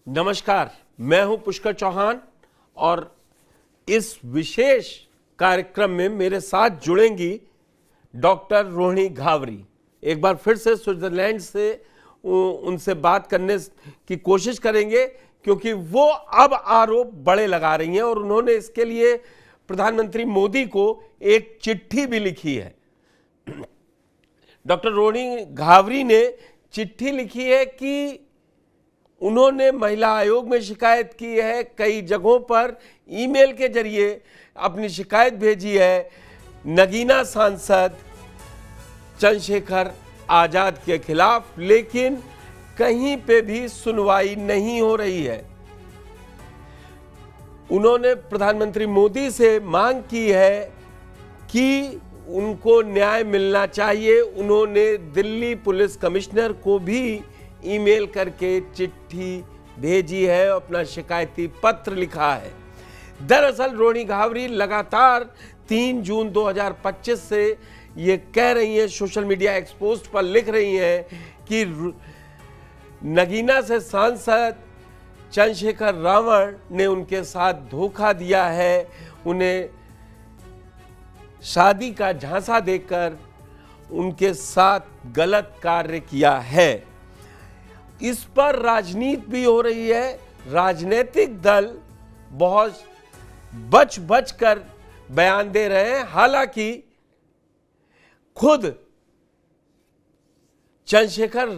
नमस्कार, मैं हूं पुष्कर चौहान और इस विशेष कार्यक्रम में मेरे साथ जुड़ेंगी डॉक्टर रोहिणी घावरी। एक बार फिर से स्विट्जरलैंड से उनसे बात करने की कोशिश करेंगे क्योंकि वो अब आरोप बड़े लगा रही हैं और उन्होंने इसके लिए प्रधानमंत्री मोदी को एक चिट्ठी भी लिखी है। डॉक्टर रोहिणी घावरी ने चिट्ठी लिखी है कि उन्होंने महिला आयोग में शिकायत की है, कई जगहों पर ईमेल के जरिए अपनी शिकायत भेजी है नगीना सांसद चंद्रशेखर आजाद के खिलाफ, लेकिन कहीं पे भी सुनवाई नहीं हो रही है। उन्होंने प्रधानमंत्री मोदी से मांग की है कि उनको न्याय मिलना चाहिए। उन्होंने दिल्ली पुलिस कमिश्नर को भी ईमेल करके चिट्ठी भेजी है, अपना शिकायती पत्र लिखा है। दरअसल रोहिणी घावरी लगातार 3 जून 2025 से ये कह रही हैं, सोशल मीडिया एक्सपोस्ट पर लिख रही हैं कि नगीना से सांसद चंद्रशेखर रावण ने उनके साथ धोखा दिया है, उन्हें शादी का झांसा देकर उनके साथ गलत कार्य किया है। इस पर राजनीति भी हो रही है। राजनीतिक दल बहुत बच बच कर बयान दे रहे हैं। हालांकि खुद चंद्रशेखर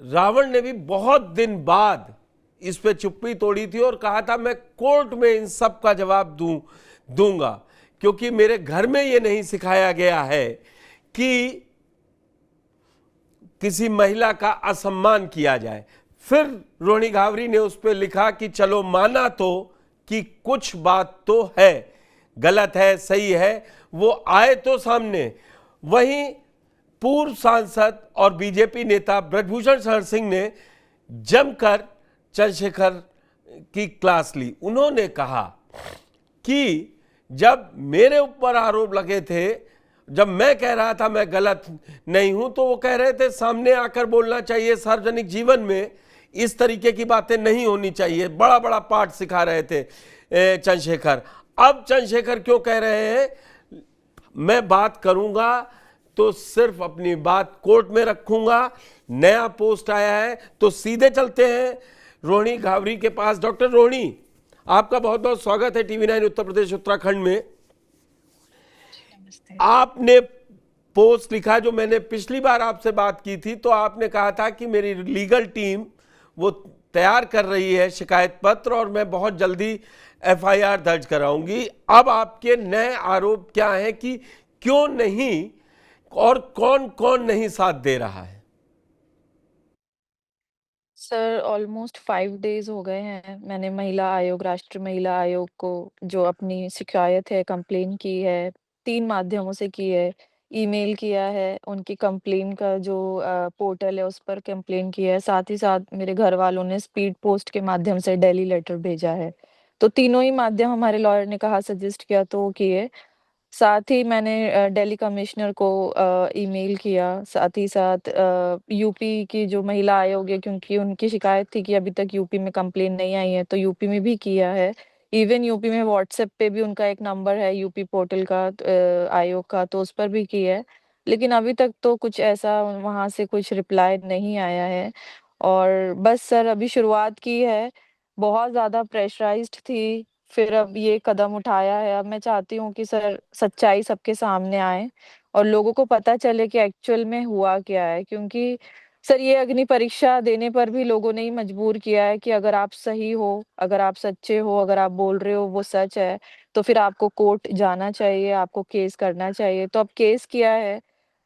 रावण ने भी बहुत दिन बाद इस पे चुप्पी तोड़ी थी और कहा था मैं कोर्ट में इन सब का जवाब दूंगा क्योंकि मेरे घर में ये नहीं सिखाया गया है कि किसी महिला का असम्मान किया जाए। फिर रोहिणी घावरी ने उस पर लिखा कि चलो माना तो कि कुछ बात तो है, गलत है सही है, वो आए तो सामने। वहीं पूर्व सांसद और बीजेपी नेता ब्रजभूषण शरण सिंह ने जमकर चंद्रशेखर की क्लास ली। उन्होंने कहा कि जब मेरे ऊपर आरोप लगे थे, जब मैं कह रहा था मैं गलत नहीं हूं, तो वो कह रहे थे सामने आकर बोलना चाहिए, सार्वजनिक जीवन में इस तरीके की बातें नहीं होनी चाहिए। बड़ा बड़ा पाठ सिखा रहे थे चंद्रशेखर। अब चंद्रशेखर क्यों कह रहे हैं मैं बात करूंगा तो सिर्फ अपनी बात कोर्ट में रखूंगा। नया पोस्ट आया है तो सीधे चलते हैं रोहिणी घावरी के पास। डॉक्टर रोहिणी, आपका बहुत बहुत स्वागत है TV9 उत्तर प्रदेश उत्तराखंड में। आपने पोस्ट लिखा, जो मैंने पिछली बार आपसे बात की थी तो आपने कहा था कि मेरी लीगल टीम वो तैयार कर रही है शिकायत पत्र और मैं बहुत जल्दी FIR दर्ज कराऊंगी। अब आपके नए आरोप क्या हैं कि क्यों नहीं और कौन कौन नहीं साथ दे रहा है? सर ऑलमोस्ट 5 डेज़ हो गए हैं। मैंने महिला आयोग, राष्ट्रीय महिला आयोग को जो अपनी शिकायत है, कंप्लेन की है, 3 माध्यमों से की है। ईमेल किया है, उनकी कंप्लेन का जो पोर्टल है उस पर कंप्लेन किया है। साथ ही साथ मेरे घर वालों ने स्पीड पोस्ट के माध्यम से डेली लेटर भेजा है। तो तीनों ही माध्यम हमारे लॉयर ने कहा सजेस्ट किया तो वो किए। साथ ही मैंने दिल्ली कमिश्नर को ईमेल किया, साथ ही साथ यूपी की जो महिला आयोग है क्योंकि उनकी शिकायत थी कि अभी तक यूपी में कंप्लेन नहीं आई है, तो यूपी में भी किया है। इवन यूपी में व्हाट्सएप पे भी उनका एक नंबर है यूपी पोर्टल का आयोग का, तो उस पर भी किया है। लेकिन अभी तक तो कुछ ऐसा वहाँ से कुछ रिप्लाई नहीं आया है और बस सर अभी शुरुआत की है, बहुत ज़्यादा प्रेशराइज़्ड थी। फिर अब ये कदम उठाया है। अब मैं चाहती हूँ कि सर सच्चाई सबके सामने आए और लोगों को पता चले कि एक्चुअल में हुआ क्या है। क्योंकि सर ये अग्नि परीक्षा देने पर भी लोगों ने ही मजबूर किया है कि अगर आप सही हो, अगर आप सच्चे हो, अगर आप बोल रहे हो वो सच है, तो फिर आपको कोर्ट जाना चाहिए, आपको केस करना चाहिए। तो अब केस किया है,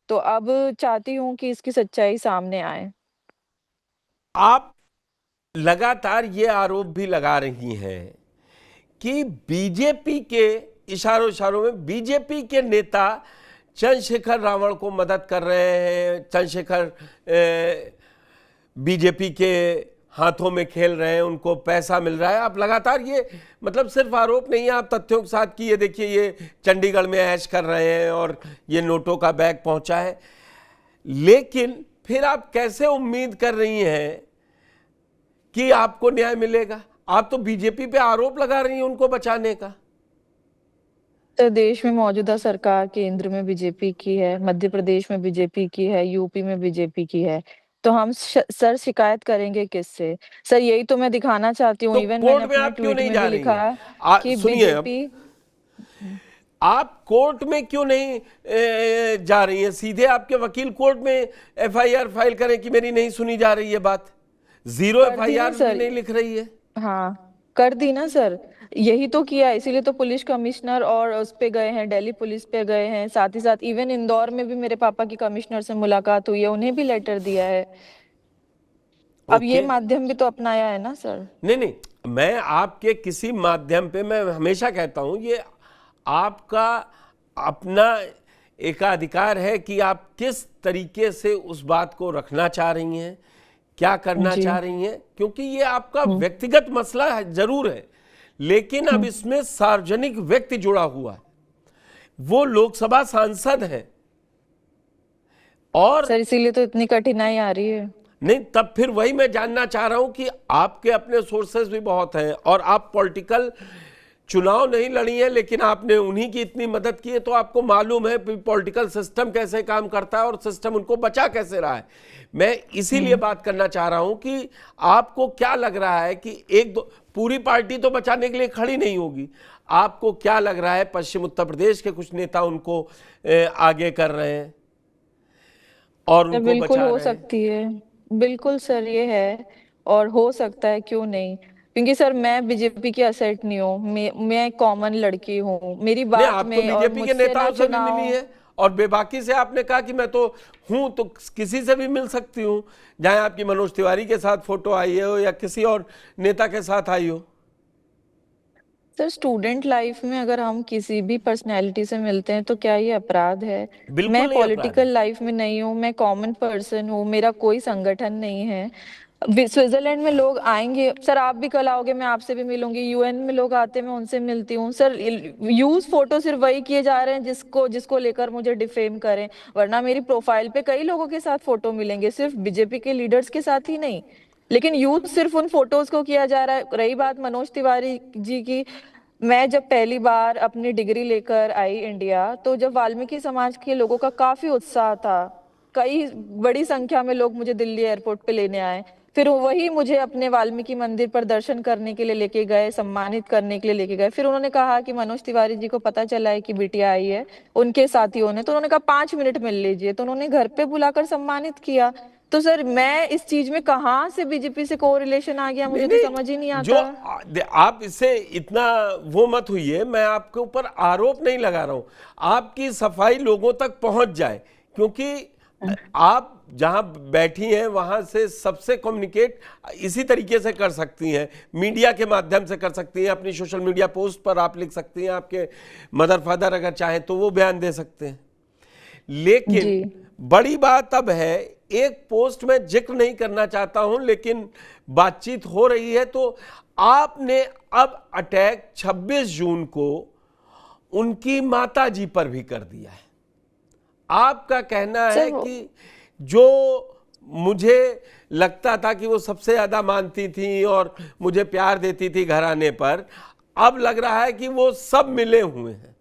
तो अब चाहती हूँ कि इसकी सच्चाई सामने आए। आप लगातार ये आरोप भी लगा रही हैं कि बीजेपी के इशारों इशारों में बीजेपी के नेता चंद्रशेखर रावण को मदद कर रहे हैं, चंद्रशेखर बीजेपी के हाथों में खेल रहे हैं, उनको पैसा मिल रहा है। आप लगातार ये मतलब सिर्फ आरोप नहीं है, आप तथ्यों के साथ कि ये देखिए ये चंडीगढ़ में ऐश कर रहे हैं और ये नोटों का बैग पहुंचा है। लेकिन फिर आप कैसे उम्मीद कर रही हैं कि आपको न्याय मिलेगा? आप तो बीजेपी पे आरोप लगा रही हैं उनको बचाने का। सर देश में मौजूदा सरकार केंद्र में बीजेपी की है, मध्य प्रदेश में बीजेपी की है, यूपी में बीजेपी की है। तो हम सर शिकायत करेंगे किससे? सर यही तो मैं दिखाना चाहती हूँ। तो इवन मैंने कोर्ट में अपने आप क्यों ट्वीट नहीं में जा भी रही लिखा हैं? कि सुनिए, अब बीजेपी। आप कोर्ट में क्यों नहीं जा रही हैं? सीधे आपके वकील कोर्ट में एफआईआर फाइल करें कि मेरी नहीं सुनी जा रही है बात। जीरो कर दी ना एफआईआर भी सर। नहीं लिख रही है। हाँ, कर दी ना सर। यही तो किया, इसीलिए तो पुलिस कमिश्नर और उस पे गए हैं, दिल्ली पुलिस पे गए हैं। साथ ही साथ इवन इंदौर में भी मेरे पापा की कमिश्नर से मुलाकात हुई है, उन्हें भी लेटर दिया है। अब ये ओके। माध्यम भी तो अपनाया है ना सर। नहीं नहीं, मैं आपके किसी माध्यम पे, मैं हमेशा कहता हूं ये आपका अपना एकाधिकार है कि आप किस तरीके से उस बात को रखना चाह रही हैं, क्या करना जी। चाह रही हैं, क्योंकि ये आपका हम्म। व्यक्तिगत मसला जरूर है, लेकिन अब हम्म। इसमें सार्वजनिक व्यक्ति जुड़ा हुआ है, वो लोकसभा सांसद हैं। और सर इसीलिए तो इतनी कठिनाई आ रही है। नहीं, तब फिर वही मैं जानना चाह रहा हूं कि आपके अपने सोर्सेज भी बहुत हैं और आप पॉलिटिकल चुनाव नहीं लड़ी है, लेकिन आपने उन्हीं की इतनी मदद की है, तो आपको मालूम है पॉलिटिकल सिस्टम कैसे काम करता है और सिस्टम उनको बचा कैसे रहा है। मैं इसीलिए बात करना चाह रहा हूं कि आपको क्या लग रहा है कि एक दो पूरी पार्टी तो बचाने के लिए खड़ी नहीं होगी, आपको क्या लग रहा है पश्चिम उत्तर प्रदेश के कुछ नेता उनको आगे कर रहे हैं और सर उनको बिल्कुल बचा हो रहे हैं? सकती है। बिल्कुल सर ये है। और हो सकता है, क्यों नहीं। क्योंकि सर मैं बीजेपी की असेट नहीं हूँ, मैं एक कॉमन लड़की हूँ, मेरी नहीं, बात आप तो में और बीजेपी के मुझसे ना नेताओं से भी मिली चुनाव। है और बेबाकी से आपने कहा कि मैं तो हूं, तो किसी से भी मिल सकती हूं, चाहे आपकी मनोज तिवारी के साथ फोटो आई हो या किसी और नेता के साथ आई हो। सर स्टूडेंट लाइफ में अगर हम किसी भी पर्सनैलिटी से मिलते हैं तो क्या ये अपराध है? मैं बिल्कुल नहीं अपराध पॉलिटिकल है। लाइफ में नहीं हूँ, मैं कॉमन पर्सन हूँ, मेरा कोई संगठन नहीं है। स्विट्जरलैंड में लोग आएंगे सर, आप भी कल आओगे, मैं आपसे भी मिलूंगी। यूएन में लोग आते हैं, मैं उनसे मिलती हूँ सर। यूज फोटो सिर्फ वही किए जा रहे हैं जिसको जिसको लेकर मुझे डिफेम करें। वरना मेरी प्रोफाइल पे कई लोगों के साथ फोटो मिलेंगे, सिर्फ बीजेपी के लीडर्स के साथ ही नहीं। लेकिन यूज सिर्फ उन फोटोज को किया जा रहा है। रही बात मनोज तिवारी जी की, मैं जब पहली बार अपनी डिग्री लेकर आई इंडिया, तो जब वाल्मीकि समाज के लोगों का काफी उत्साह था, कई बड़ी संख्या में लोग मुझे दिल्ली एयरपोर्ट पे लेने आए। फिर वही मुझे अपने वाल्मीकि मंदिर पर दर्शन करने के लिए लेके गए, सम्मानित करने के लिए लेके गए। फिर उन्होंने कहा कि मनोज तिवारी जी को पता चला है कि बिटिया आई है, उनके साथियों ने। तो उन्होंने कहा 5 मिनट मिल लीजिए, तो उन्होंने घर पे बुलाकर सम्मानित किया। तो सर मैं इस चीज में कहाँ से बीजेपी से को रिलेशन आ गया, नहीं मुझे तो नहीं, समझ ही नहीं जो आता। आप इससे इतना वो मत हुई, मैं आपके ऊपर आरोप नहीं लगा रहा हूं, आपकी सफाई लोगों तक पहुंच जाए, क्योंकि आप जहां बैठी हैं वहां से सबसे कम्युनिकेट इसी तरीके से कर सकती हैं, मीडिया के माध्यम से कर सकती हैं, अपनी सोशल मीडिया पोस्ट पर आप लिख सकती हैं, आपके मदर फादर अगर चाहें तो वो बयान दे सकते हैं। जी। लेकिन बड़ी बात अब है, एक पोस्ट में जिक्र नहीं करना चाहता हूं, लेकिन बातचीत हो रही है, तो आपने अब अटैक 26 जून को उनकी माता जी पर भी कर दिया है। आपका कहना सर है कि जो मुझे लगता था कि वो सबसे ज्यादा मानती थी और मुझे प्यार देती थी घर आने पर, अब लग रहा है कि वो सब मिले हुए हैं।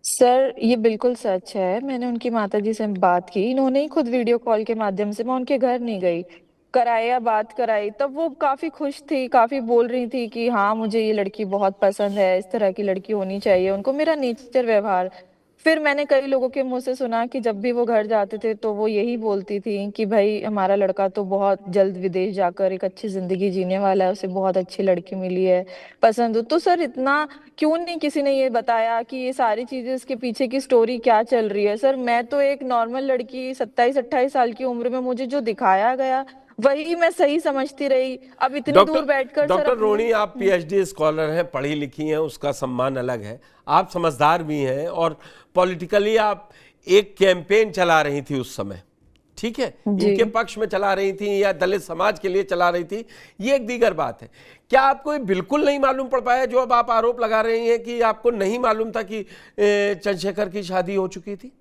सर ये बिल्कुल सच है। मैंने उनकी माताजी से बात की, इन्होंने ही खुद वीडियो कॉल के माध्यम से, मैं उनके घर नहीं गई, कराया, बात कराई। तब वो काफी खुश थी, काफी बोल रही थी कि हाँ मुझे ये लड़की बहुत पसंद है, इस तरह की लड़की होनी चाहिए उनको, मेरा नेचर व्यवहार। फिर मैंने कई लोगों के मुंह से सुना कि जब भी वो घर जाते थे तो वो यही बोलती थी कि भाई हमारा लड़का तो बहुत जल्द विदेश जाकर एक अच्छी जिंदगी जीने वाला है, उसे बहुत अच्छी लड़की मिली है, पसंद हो। तो सर इतना क्यों नहीं किसी ने ये बताया कि ये सारी चीजें, इसके पीछे की स्टोरी क्या चल रही है? सर मैं तो एक नॉर्मल लड़की, 27-28 साल की उम्र में मुझे जो दिखाया गया वही मैं सही समझती रही। अब इतनी दूर डॉक्टर बैठकर सर डॉक्टर अपने। रोनी, आप पीएचडी स्कॉलर हैं, पढ़ी लिखी हैं, उसका सम्मान अलग है, आप समझदार भी हैं और पॉलिटिकली आप एक कैंपेन चला रही थी उस समय, ठीक है, जी। इनके पक्ष में चला रही थी या दलित समाज के लिए चला रही थी, ये एक दीगर बात है। क्या आपको ये बिल्कुल नहीं मालूम पड़ पाया जो अब आप आरोप लगा रही हैं कि आपको नहीं मालूम था कि चंद्रशेखर की शादी हो चुकी थी?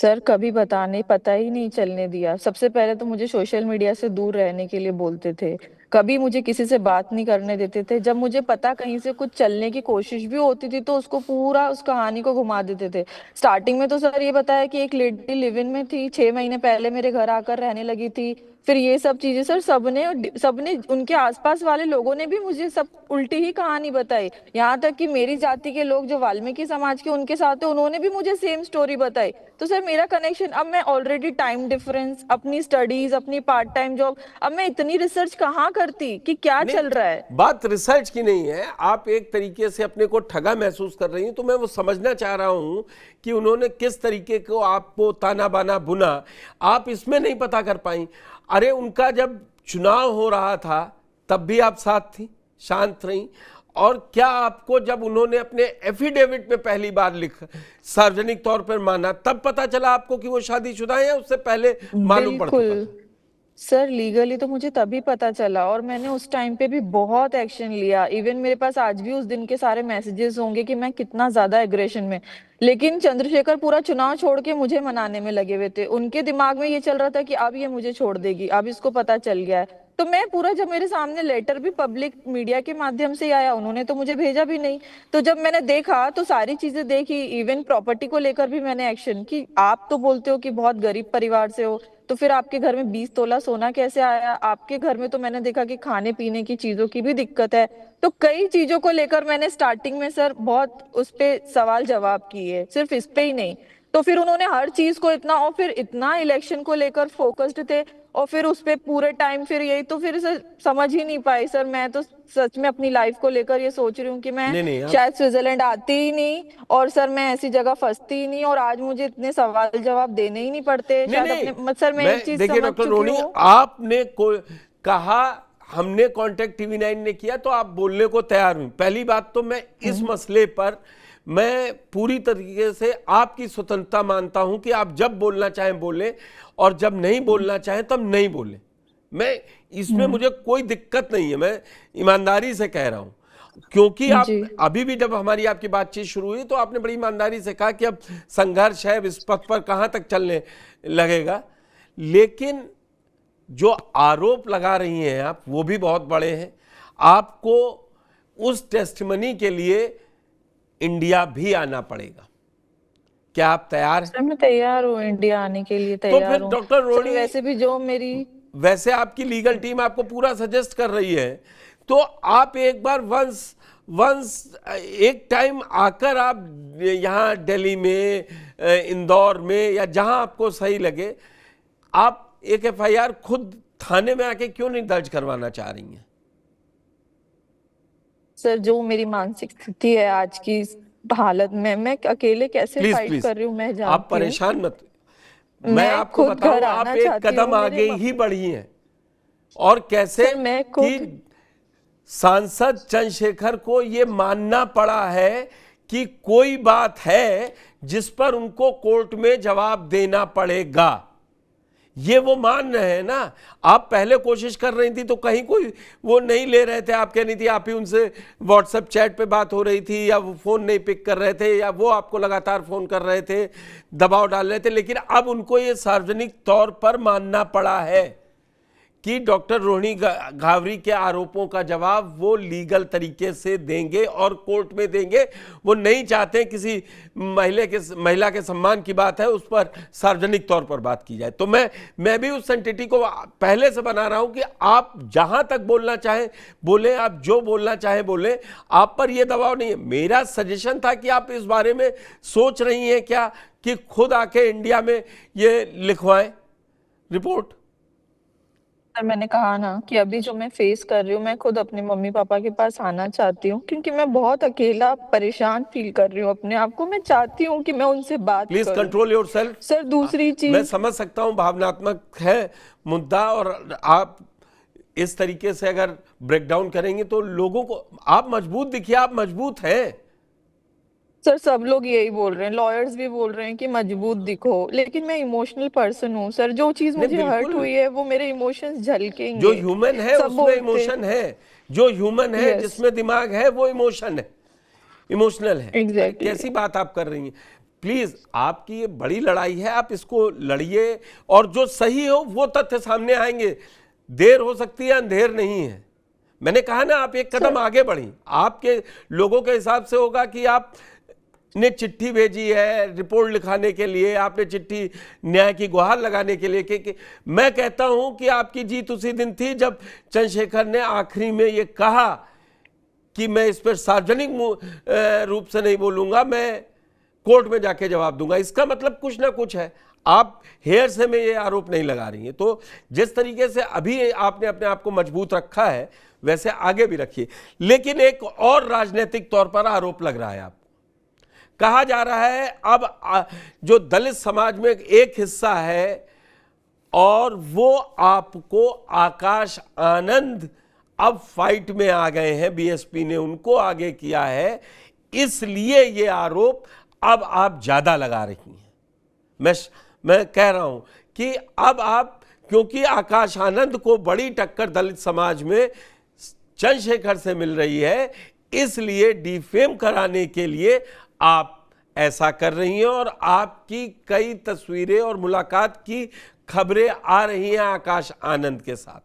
सर कभी बताने पता ही नहीं चलने दिया। सबसे पहले तो मुझे सोशल मीडिया से दूर रहने के लिए बोलते थे। कभी मुझे किसी से बात नहीं करने देते थे। जब मुझे पता कहीं से कुछ चलने की कोशिश भी होती थी तो उसको पूरा उस कहानी को घुमा देते थे। स्टार्टिंग में तो सर ये बताया कि एक लेडी लिव इन में थी, 6 महीने पहले मेरे घर आकर रहने लगी थी। फिर ये सब चीजें सर सबने सबने उनके आसपास वाले लोगों ने भी मुझे सब उल्टी ही कहानी बताई। यहाँ तक कि मेरी जाति के लोग जो वाल्मीकि समाज के उनके साथ थे उन्होंने भी मुझे सेम स्टोरी बताई। तो सर मेरा कनेक्शन, अब मैं ऑलरेडी टाइम डिफरेंस, अपनी स्टडीज, अपनी पार्ट टाइम जॉब, अब मैं इतनी रिसर्च कहाँ करती कि क्या नहीं, चल रहा है। बात रिसर्च की नहीं है, आप एक तरीके से अपने को ठगा महसूस कर रही हैं, तो मैं वो समझना चाह रहा हूं कि उन्होंने किस तरीके को आपको ताना बाना बुना, आप इसमें नहीं पता कर पाई। अरे उनका जब चुनाव हो रहा था तब भी आप साथ थी, शांत रही। और क्या आपको जब उन्होंने अपने एफिडेविट में पहली बार लिखा, सार्वजनिक तौर पर माना, तब पता चला आपको कि वो शादीशुदा है या उससे पहले मालूम पड़ चुका बिल्कुल था? सर, लीगली तो मुझे तभी पता चला और मैंने उस टाइम पे भी बहुत एक्शन लिया। इवन मेरे पास आज भी उस दिन के सारे मैसेजेस होंगे कि मैं कितना ज्यादा एग्रेशन में। लेकिन चंद्रशेखर पूरा चुनाव छोड़ के मुझे मनाने में लगे हुए थे। उनके दिमाग में ये चल रहा था कि अब ये मुझे छोड़ देगी, अब इसको पता चल गया है। तो मैं पूरा, जब मेरे सामने लेटर भी पब्लिक मीडिया के माध्यम से आया, उन्होंने तो मुझे भेजा भी नहीं। तो जब मैंने देखा तो सारी चीजें देखी, इवन प्रॉपर्टी को लेकर भी मैंने एक्शन की। आप तो बोलते हो कि बहुत गरीब परिवार से हो, तो फिर आपके घर में 20 तोला सोना कैसे आया? आपके घर में तो मैंने देखा कि खाने पीने की चीजों की भी दिक्कत है। तो कई चीजों को लेकर मैंने स्टार्टिंग में सर बहुत उस पे सवाल जवाब किए, सिर्फ इस पे ही नहीं। तो फिर उन्होंने हर चीज को इतना, और फिर इतना इलेक्शन को लेकर फोकस्ड थे, और फिर उस पे पूरे टाइम फिर यही, तो फिर सर समझ ही नहीं पाई सर। मैं तो सच में अपनी लाइफ को लेकर ये सोच रही हूँ कि मैं नहीं नहीं, आप शायद स्विट्जरलैंड आती ही नहीं, और सर मैं ऐसी जगह फंसती ही नहीं, और आज मुझे इतने सवाल जवाब देने ही नहीं पड़ते नहीं शायद नहीं, अपने। सर मैं मैं एक चीज देखिए समझ डॉक्टर चुकी रोनी, हूँ। आपने को कहा हमने कांटेक्ट टीवी 9 ने किया तो आप बोलने को तैयार हुई। पहली बात तो मैं इस मसले पर मैं पूरी तरीके से आपकी स्वतंत्रता मानता हूं कि आप जब बोलना चाहें बोलें और जब नहीं बोलना चाहें तब नहीं बोलें। मैं इसमें मुझे कोई दिक्कत नहीं है, मैं ईमानदारी से कह रहा हूं। क्योंकि आप जी अभी भी जब हमारी आपकी बातचीत शुरू हुई तो आपने बड़ी ईमानदारी से कहा कि अब संघर्ष है, इस पथ पर कहां तक चलने लगेगा। लेकिन जो आरोप लगा रही हैं आप वो भी बहुत बड़े हैं। आपको उस टेस्टिमनी के लिए इंडिया भी आना पड़ेगा। क्या आप तैयार हैं? सर, मैं तैयार हूँ, इंडिया आने के लिए तो तैयार फिर हूँ। डॉक्टर सर रोनी, वैसे भी जो मेरी, वैसे आपकी लीगल टीम आपको पूरा सजेस्ट कर रही है, तो आप एक बार वंस वंस एक टाइम आकर आप यहाँ दिल्ली में, इंदौर में, या जहां आपको सही लगे, आप एक एफआईआर खुद थाने में आके क्यों नहीं दर्ज करवाना चाह रही हैं? सर जो मेरी मानसिक स्थिति है आज की इस हालत में, मैं अकेले कैसे प्लीज फाइट प्लीज, कर रही हूँ मैं आप जानती हूँ। परेशान मत। मैं मैं आपको खुद घर बताऊं, आप आना एक चाहती कदम हूँ आगे ही बढ़ी हैं। और कैसे सर मैं कि खुद, सांसद चंद्रशेखर को यह मानना पड़ा है कि कोई बात है जिस पर उनको कोर्ट में जवाब देना पड़ेगा। ये वो मान रहे हैं ना। आप पहले कोशिश कर रही थी तो कहीं कोई वो नहीं ले रहे थे, आप कह रही थी, आप ही उनसे व्हाट्सएप चैट पे बात हो रही थी, या वो फोन नहीं पिक कर रहे थे, या वो आपको लगातार फोन कर रहे थे, दबाव डाल रहे थे। लेकिन अब उनको ये सार्वजनिक तौर पर मानना पड़ा है कि डॉक्टर रोहिणी घावरी के आरोपों का जवाब वो लीगल तरीके से देंगे और कोर्ट में देंगे। वो नहीं चाहते किसी महिला के सम्मान की बात है उस पर सार्वजनिक तौर पर बात की जाए। तो मैं भी उस एंटिटी को पहले से बना रहा हूं कि आप जहां तक बोलना चाहें बोलें, आप जो बोलना चाहें बोलें, आप पर यह दबाव नहीं है। मेरा सजेशन था कि आप इस बारे में सोच रही हैं क्या कि खुद आके इंडिया में ये लिखवाएं रिपोर्ट। सर मैंने कहा ना कि अभी जो मैं फेस कर रही हूँ, मैं खुद अपने मम्मी पापा के पास आना चाहती हूँ, क्योंकि मैं बहुत अकेला परेशान फील कर रही हूँ अपने आप को। मैं चाहती हूँ कि मैं उनसे बात प्लीज करूँ। Control your self. सर दूसरी मैं चीज, समझ सकता हूं भावनात्मक है मुद्दा, और आप इस तरीके से अगर ब्रेकडाउन करेंगे तो लोगों को, आप मजबूत दिखिए, आप मजबूत हैं। सर सब लोग यही बोल रहे हैं, लॉयर्स भी बोल रहे हैं कि मजबूत दिखो, लेकिन मैं इमोशनल पर्सन हूँ सर। जो चीज नहीं मुझे हर्ट बिल्कुल, हुई है वो मेरे इमोशंस जो झलकेंगे। ह्यूमन है सब उसमें बोलते, इमोशन है, जो ह्यूमन है यस जिसमें दिमाग है वो इमोशन है, इमोशनल है। एग्जैक्टली। कैसी बात आप कर रही हैं? प्लीज आपकी ये बड़ी लड़ाई है, आप इसको लड़िए और जो सही हो वो तथ्य सामने आएंगे। देर हो सकती है, अंधेर नहीं है। मैंने कहा ना, आप एक कदम आगे बढ़ी। आपके लोगों के हिसाब से होगा कि आप ने चिट्ठी भेजी है रिपोर्ट लिखाने के लिए, आपने चिट्ठी न्याय की गुहार लगाने के लिए कि मैं कहता हूं कि आपकी जीत उसी दिन थी जब चंद्रशेखर ने आखिरी में ये कहा कि मैं इस पर सार्वजनिक रूप से नहीं बोलूंगा, मैं कोर्ट में जाके जवाब दूंगा। इसका मतलब कुछ ना कुछ है। आप हेयर से में ये आरोप नहीं लगा रही हैं। तो जिस तरीके से अभी आपने अपने आप को मजबूत रखा है वैसे आगे भी रखिए। लेकिन एक और राजनीतिक तौर पर आरोप लग रहा है, आप कहा जा रहा है अब जो दलित समाज में एक हिस्सा है और वो आपको आकाश आनंद अब फाइट में आ गए हैं, बीएसपी ने उनको आगे किया है, इसलिए ये आरोप अब आप ज्यादा लगा रही हैं। मैं कह रहा हूं कि अब आप, क्योंकि आकाश आनंद को बड़ी टक्कर दलित समाज में चंद्रशेखर से मिल रही है, इसलिए डिफेम कराने के लिए आप ऐसा कर रही हैं और आपकी कई तस्वीरें और मुलाकात की खबरें आ रही हैं आकाश आनंद के साथ।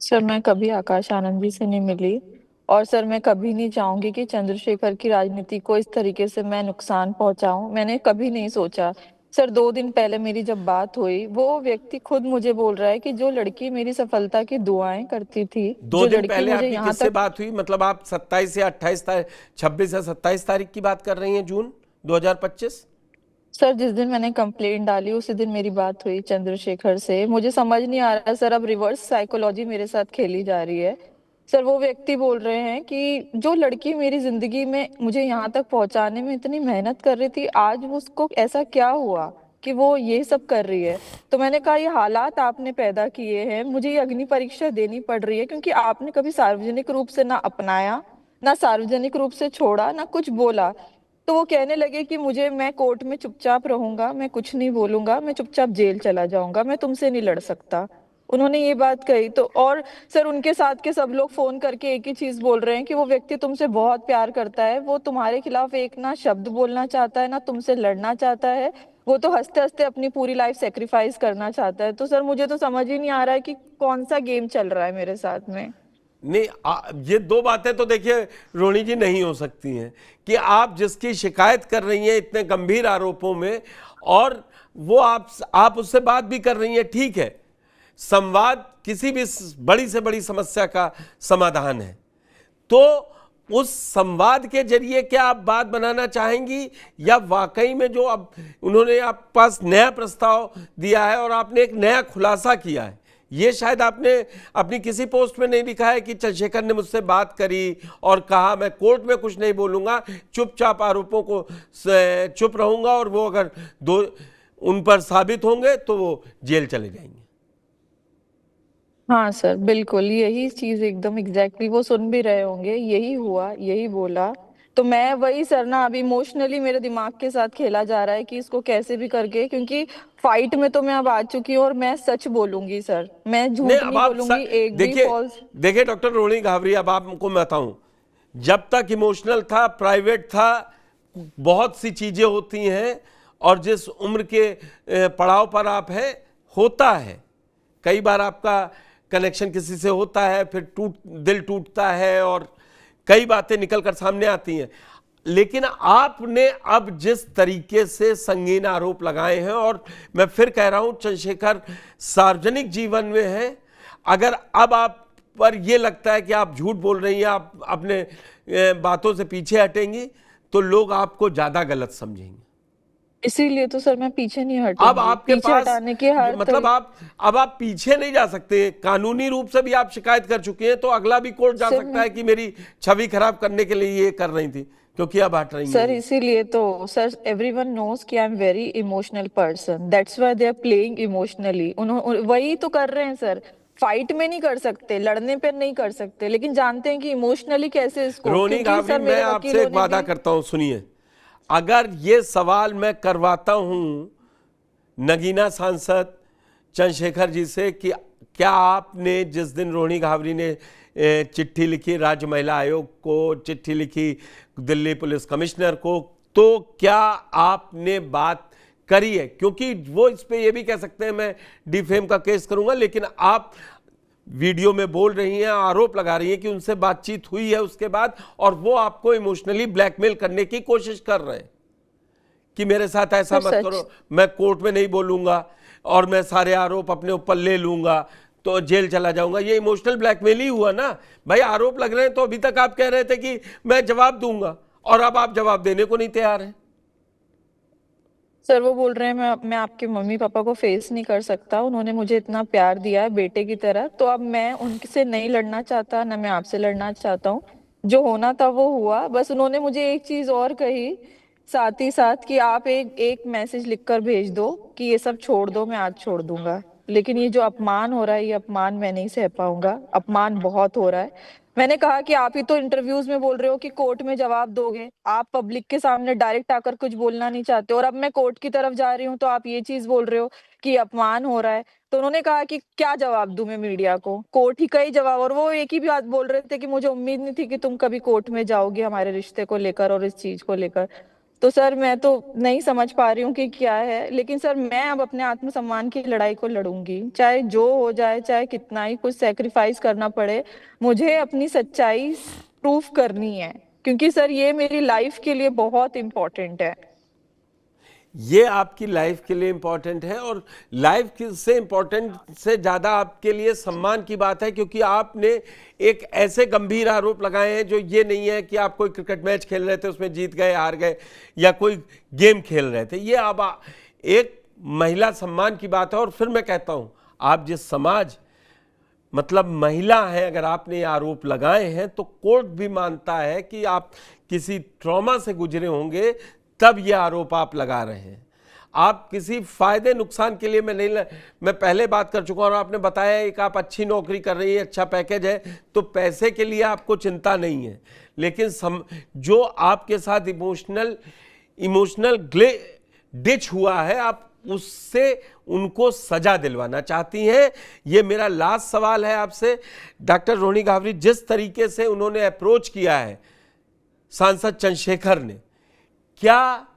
सर मैं कभी आकाश आनंद जी से नहीं मिली और सर मैं कभी नहीं चाहूंगी कि चंद्रशेखर की राजनीति को इस तरीके से मैं नुकसान पहुंचाऊं। मैंने कभी नहीं सोचा। सर 2 दिन पहले मेरी जब बात हुई, वो व्यक्ति खुद मुझे बोल रहा है कि जो लड़की मेरी सफलता की दुआएं करती थी, दो जो दिन लड़की पहले मुझे आपकी यहाँ किससे तक, बात हुई? मतलब आप 27 या 28 तारीख, 26 या 27 तारीख की बात कर रही हैं, जून 2025? सर जिस दिन मैंने कंप्लेंट डाली उसी दिन मेरी बात हुई चंद्रशेखर से। मुझे समझ नहीं आ रहा सर, अब रिवर्स साइकोलॉजी मेरे साथ खेली जा रही है। सर वो व्यक्ति बोल रहे हैं कि जो लड़की मेरी जिंदगी में मुझे यहाँ तक पहुंचाने में इतनी मेहनत कर रही थी, आज वो उसको ऐसा क्या हुआ कि वो ये सब कर रही है। तो मैंने कहा ये हालात आपने पैदा किए हैं, मुझे ये अग्नि परीक्षा देनी पड़ रही है, क्योंकि आपने कभी सार्वजनिक रूप से ना अपनाया, ना सार्वजनिक रूप से छोड़ा, ना कुछ बोला। तो वो कहने लगे कि मैं कोर्ट में चुपचाप रहूंगा, मैं कुछ नहीं बोलूंगा, मैं चुपचाप जेल चला जाऊंगा, मैं तुमसे नहीं लड़ सकता। उन्होंने ये बात कही तो, और सर उनके साथ के सब लोग फोन करके एक ही चीज बोल रहे हैं कि वो व्यक्ति तुमसे बहुत प्यार करता है, वो तुम्हारे खिलाफ एक ना शब्द बोलना चाहता है, ना तुमसे लड़ना चाहता है, वो तो हंसते हंसते अपनी पूरी लाइफ सेक्रीफाइस करना चाहता है। तो सर मुझे तो समझ ही नहीं आ रहा है कि कौन सा गेम चल रहा है मेरे साथ में। नहीं, ये दो बातें तो देखिए रोहिणी जी नहीं हो सकती हैं कि आप जिसकी शिकायत कर रही हैं इतने गंभीर आरोपों में, और वो आप उससे बात भी कर रही हैं। ठीक है, संवाद किसी भी बड़ी से बड़ी समस्या का समाधान है, तो उस संवाद के जरिए क्या आप बात बनाना चाहेंगी, या वाकई में जो अब उन्होंने आप पास नया प्रस्ताव दिया है और आपने एक नया खुलासा किया है, ये शायद आपने अपनी किसी पोस्ट में नहीं लिखा है कि चंद्रशेखर ने मुझसे बात करी और कहा मैं कोर्ट में कुछ नहीं बोलूंगा, चुपचाप आरोपों को चुप रहूंगा, और वो अगर उन पर साबित होंगे तो वो जेल चले जाएंगे। हाँ सर बिल्कुल, यही चीज एकदम एग्जैक्टली वो सुन भी रहे होंगे, यही हुआ, यही बोला। तो मैं वही सर ना, अभी इमोशनली मेरे दिमाग के साथ खेला जा रहा है कि इसको कैसे भी करके, क्योंकि फाइट में तो मैं अब आ चुकी हूँ और मैं सच बोलूंगी सर, मैं नहीं, झूठ अब नहीं आप बोलूंगी, एक भी देखिए, फॉल्स। देखिए डॉक्टर रोहिणी घावरी, अब आपको मैं बताऊं, जब तक इमोशनल था, प्राइवेट था, बहुत सी चीजें होती हैं, और जिस उम्र के पड़ाव पर आप हैं होता है, कई बार आपका कनेक्शन किसी से होता है, फिर दिल टूटता है और कई बातें निकलकर सामने आती हैं। लेकिन आपने अब जिस तरीके से संगीन आरोप लगाए हैं, और मैं फिर कह रहा हूं चंद्रशेखर सार्वजनिक जीवन में है, अगर अब आप पर यह लगता है कि आप झूठ बोल रही हैं, आप अपने बातों से पीछे हटेंगी, तो लोग आपको ज्यादा गलत समझेंगे। इसीलिए तो सर मैं पीछे नहीं अब हटूंगी, आपके पीछे पास हटाने के हर मतलब अब आप पीछे नहीं जा सकते, कानूनी रूप से भी आप शिकायत कर चुके हैं, तो अगला भी कोर्ट जा सर सकता है कि मेरी छवि खराब करने के लिए ये कर रही थी, क्योंकि अब हट रही सर हैं। इसीलिए तो सर एवरीवन नोज कि I am very emotional person, that's why they are playing emotionally. उन्होंने वही तो कर रहे हैं सर, फाइट में नहीं कर सकते, लड़ने पे नहीं कर सकते, लेकिन जानते हैं कि इमोशनली कैसे इसको, रोहिणी क्योंकि घावरी, सर मैं मेरे आपसे वकीलों एक ने वादा भी। करता हूं, सुनिए, अगर ये सवाल मैं करवाता हूं नगीना सांसद चंद्रशेखर जी से कि क्या आपने जिस दिन रोहिणी घावरी ने चिट्ठी लिखी राज्य महिला आयोग को, चिट्ठी लिखी दिल्ली पुलिस कमिश्नर को, तो क्या आपने बात करी है? क्योंकि वो इस पे ये भी कह सकते हैं मैं डिफेम का केस करूंगा, लेकिन आप वीडियो में बोल रही हैं, आरोप लगा रही हैं कि उनसे बातचीत हुई है उसके बाद, और वो आपको इमोशनली ब्लैकमेल करने की कोशिश कर रहे हैं कि मेरे साथ ऐसा सर मत सच करो, मैं कोर्ट में नहीं बोलूंगा और मैं सारे आरोप अपने ऊपर ले लूंगा तो जेल चला जाऊंगा। ये इमोशनल ब्लैकमेल ही हुआ ना भाई। आरोप लग रहे हैं तो अभी तक आप कह रहे थे कि मैं जवाब दूंगा, और अब आप जवाब देने को नहीं तैयार हैं। सर वो बोल रहे हैं मैं आपके मम्मी पापा को फेस नहीं कर सकता, उन्होंने मुझे इतना प्यार दिया है बेटे की तरह, तो अब मैं उनसे नहीं लड़ना चाहता, ना मैं आपसे लड़ना चाहता हूँ। जो होना था वो हुआ। बस उन्होंने मुझे एक चीज और कही साथ ही साथ कि आप एक एक मैसेज लिखकर भेज दो कि ये सब छोड़ दो, मैं आज छोड़ दूंगा। लेकिन ये जो अपमान हो रहा है, ये अपमान मैं नहीं सह पाऊंगा, अपमान बहुत हो रहा है। मैंने कहा कि आप ही तो इंटरव्यूज में बोल रहे हो कि कोर्ट में जवाब दोगे, आप पब्लिक के सामने डायरेक्ट आकर कुछ बोलना नहीं चाहते, और अब मैं कोर्ट की तरफ जा रही हूँ तो आप ये चीज बोल रहे हो कि अपमान हो रहा है। तो उन्होंने कहा कि क्या जवाब दूं मैं मीडिया को, कोर्ट ही का ही जवाब। और वो एक ही बात बोल रहे थे कि मुझे उम्मीद नहीं थी कि तुम कभी कोर्ट में जाओगे हमारे रिश्ते को लेकर और इस चीज को लेकर। तो सर मैं तो नहीं समझ पा रही हूँ कि क्या है, लेकिन सर मैं अब अपने आत्मसम्मान की लड़ाई को लड़ूंगी, चाहे जो हो जाए, चाहे कितना ही कुछ सेक्रीफाइस करना पड़े। मुझे अपनी सच्चाई प्रूफ करनी है, क्योंकि सर ये मेरी लाइफ के लिए बहुत इंपॉर्टेंट है। ये आपकी लाइफ के लिए इंपॉर्टेंट है, और लाइफ से इंपॉर्टेंट से ज़्यादा आपके लिए सम्मान की बात है, क्योंकि आपने एक ऐसे गंभीर आरोप लगाए हैं जो ये नहीं है कि आप कोई क्रिकेट मैच खेल रहे थे उसमें जीत गए हार गए, या कोई गेम खेल रहे थे। ये अब एक महिला सम्मान की बात है। और फिर मैं कहता हूँ, आप जिस समाज मतलब महिला है, अगर आपने ये आरोप लगाए हैं तो कोर्ट भी मानता है कि आप किसी ट्रॉमा से गुजरे होंगे, तब ये आरोप आप लगा रहे हैं। आप किसी फायदे नुकसान के लिए मैं पहले बात कर चुका हूं, और आपने बताया एक आप अच्छी नौकरी कर रही है, अच्छा पैकेज है, तो पैसे के लिए आपको चिंता नहीं है। लेकिन जो आपके साथ इमोशनल डिच हुआ है, आप उससे उनको सजा दिलवाना चाहती हैं। ये मेरा लास्ट सवाल है आपसे डॉक्टर रोहिणी घावरी, जिस तरीके से उन्होंने अप्रोच किया है सांसद चंद्रशेखर ने, क्या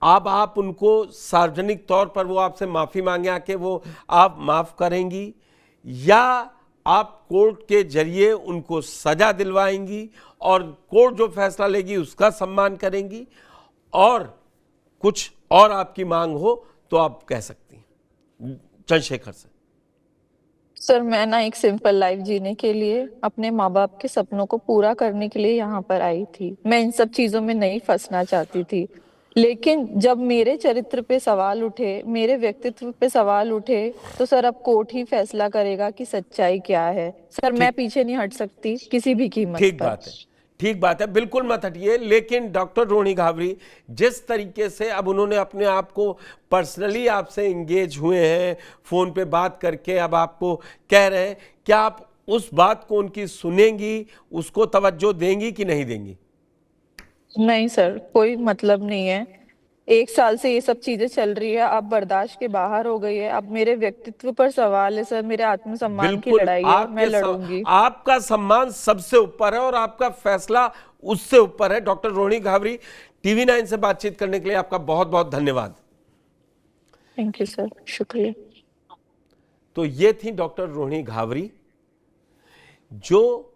अब आप उनको सार्वजनिक तौर पर वो आपसे माफी मांगे आके वो आप माफ करेंगी, या आप कोर्ट के जरिए उनको सजा दिलवाएंगी और कोर्ट जो फैसला लेगी उसका सम्मान करेंगी, और कुछ और आपकी मांग हो तो आप कह सकती हैं चंद्रशेखर से? सर मैं ना एक सिंपल लाइफ जीने के लिए, अपने माँ बाप के सपनों को पूरा करने के लिए यहाँ पर आई थी। मैं इन सब चीजों में नहीं फंसना चाहती थी। लेकिन जब मेरे चरित्र पे सवाल उठे, मेरे व्यक्तित्व पे सवाल उठे, तो सर अब कोर्ट ही फैसला करेगा कि सच्चाई क्या है। सर मैं ठीक पीछे नहीं हट सकती किसी भी कीमत ठीक पर। बात है, ठीक बात है, बिल्कुल मत हटिए। लेकिन डॉक्टर रोहिणी घावरी, जिस तरीके से अब उन्होंने अपने आप को पर्सनली आपसे इंगेज हुए हैं, फोन पे बात करके अब आपको कह रहे हैं, क्या आप उस बात को उनकी सुनेंगी, उसको तवज्जो देंगी कि नहीं देंगी? नहीं सर, कोई मतलब नहीं है। 1 साल से ये सब चीजें चल रही है, अब बर्दाश्त के बाहर हो गई है। अब मेरे व्यक्तित्व पर सवाल है सर, मेरे आत्मसम्मान की बिल्कुल, लड़ाई है, मैं लड़ूंगी। आपका सम्मान सबसे ऊपर है और आपका फैसला उससे ऊपर है। डॉक्टर रोहिणी घावरी, TV9 से बातचीत करने के लिए आपका बहुत बहुत धन्यवाद। थैंक यू सर, शुक्रिया। तो ये थी डॉक्टर रोहिणी घावरी, जो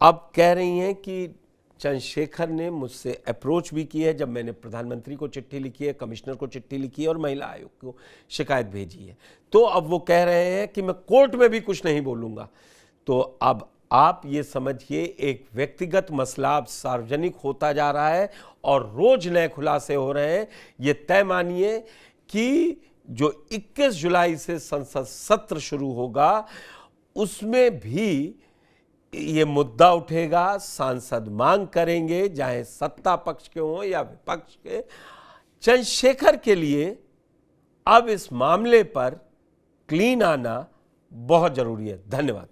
अब कह रही हैं कि चंद्रशेखर ने मुझसे अप्रोच भी की है, जब मैंने प्रधानमंत्री को चिट्ठी लिखी है, कमिश्नर को चिट्ठी लिखी है और महिला आयोग को शिकायत भेजी है, तो अब वो कह रहे हैं कि मैं कोर्ट में भी कुछ नहीं बोलूंगा। तो अब आप ये समझिए, एक व्यक्तिगत मसला अब सार्वजनिक होता जा रहा है और रोज नए खुलासे हो रहे हैं। ये तय मानिए कि जो 21 जुलाई से संसद सत्र शुरू होगा, उसमें भी ये मुद्दा उठेगा। सांसद मांग करेंगे, चाहे सत्ता पक्ष के हों या विपक्ष के। चंद्रशेखर के लिए अब इस मामले पर क्लीन आना बहुत जरूरी है। धन्यवाद।